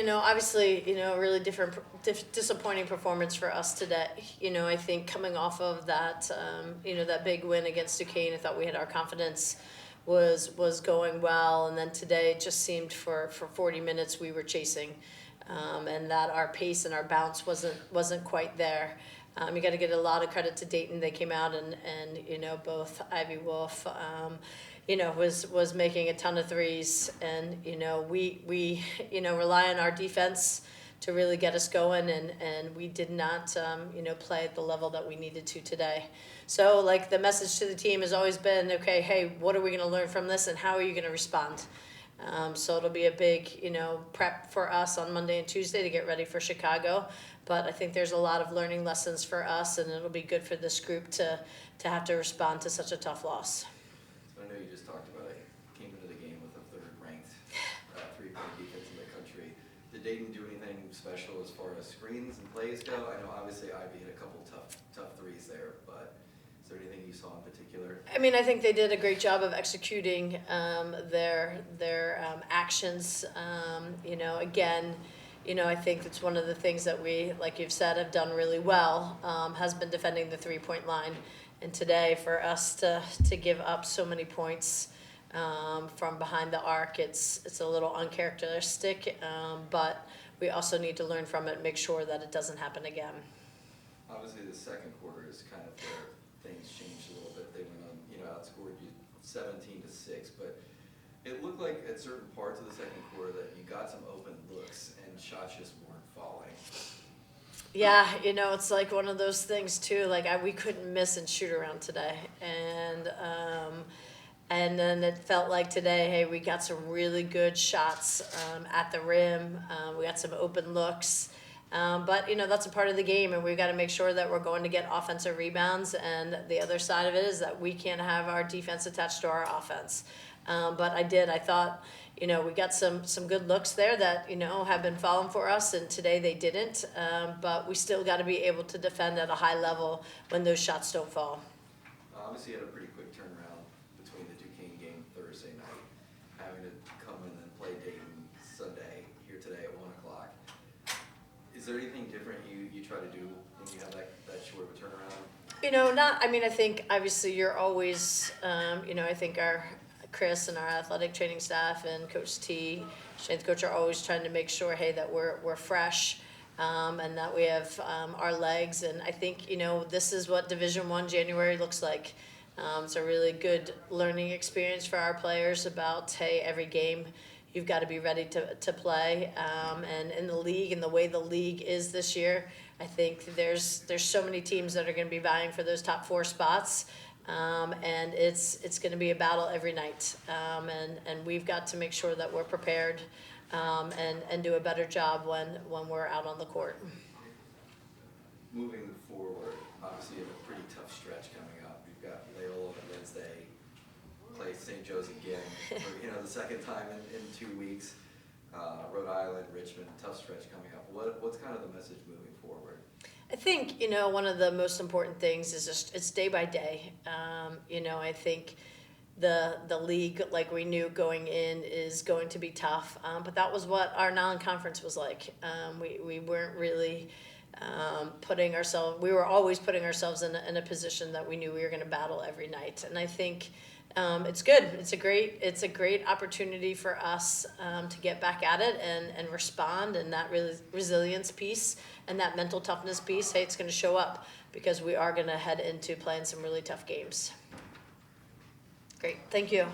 Obviously, really disappointing performance for us today. I think coming off of that, that big win against Duquesne, I thought we had our confidence was going well, and then today it just seemed for 40 minutes we were chasing, and that our pace and our bounce wasn't quite there. You got to get a lot of credit to Dayton. They came out and both Ivy Wolf, was making a ton of threes, and we rely on our defense to really get us going, and we did not play at the level that we needed to today. So like the message to the team has always been, okay, hey, what are we going to learn from this, and how are you going to respond? So it'll be a big prep for us on Monday and Tuesday to get ready for Chicago. But I think there's a lot of learning lessons for us, and it'll be good for this group to have to respond to such a tough loss. I know you just talked about it. Came into the game with a third-ranked three-point defense in the country. Did Dayton do anything special as far as screens and plays go? I know obviously Ivy hit a couple tough threes there, but is there anything you saw in particular? I think they did a great job of executing their actions. Again, I think it's one of the things that we, like you've said, have done really well, has been defending the three-point line. And today, for us to give up so many points from behind the arc, it's a little uncharacteristic, but we also need to learn from it, make sure that it doesn't happen again. Obviously, the second quarter is kind of where things changed a little bit. They went on, outscored you 17-6, but it looked like at certain parts of the second quarter that you got some open looks and shots just weren't falling. Yeah, it's like one of those things too. Like we couldn't miss and shoot around today, and then it felt like today, hey, we got some really good shots at the rim. We got some open looks, but that's a part of the game, and we've got to make sure that we're going to get offensive rebounds. And the other side of it is that we can't have our defense attached to our offense. But I thought, we got some good looks there that, have been falling for us, and today they didn't. But we still got to be able to defend at a high level when those shots don't fall. Obviously, you had a pretty quick turnaround between the Duquesne game Thursday night, having to come in and play Dayton Sunday, here today at 1 o'clock. Is there anything different you try to do when you have that short of a turnaround? I think obviously you're always, I think our Chris and our athletic training staff and Coach T, strength coach, are always trying to make sure, hey, that we're fresh, and that we have our legs. And I think this is what Division I January looks like. It's a really good learning experience for our players about, hey, every game you've got to be ready to play. And in the league and the way the league is this year, I think there's so many teams that are going to be vying for those top 4 spots. And it's going to be a battle every night, and we've got to make sure that we're prepared, and do a better job when we're out on the court. Moving forward, obviously you have a pretty tough stretch coming up. You've got Loyola on Wednesday, play St. Joe's again for the second time in 2 weeks. Rhode Island, Richmond, tough stretch coming up. What's kind of the message moving forward? I think, one of the most important things is just it's day by day. I think the league, like we knew going in, is going to be tough. But that was what our non-conference was like. We weren't really we were always putting ourselves in a position that we knew we were going to battle every night. And I think it's good. It's a great opportunity for us to get back at it and respond, and that really resilience piece and that mental toughness piece, hey, it's going to show up because we are going to head into playing some really tough games. Great. Thank you.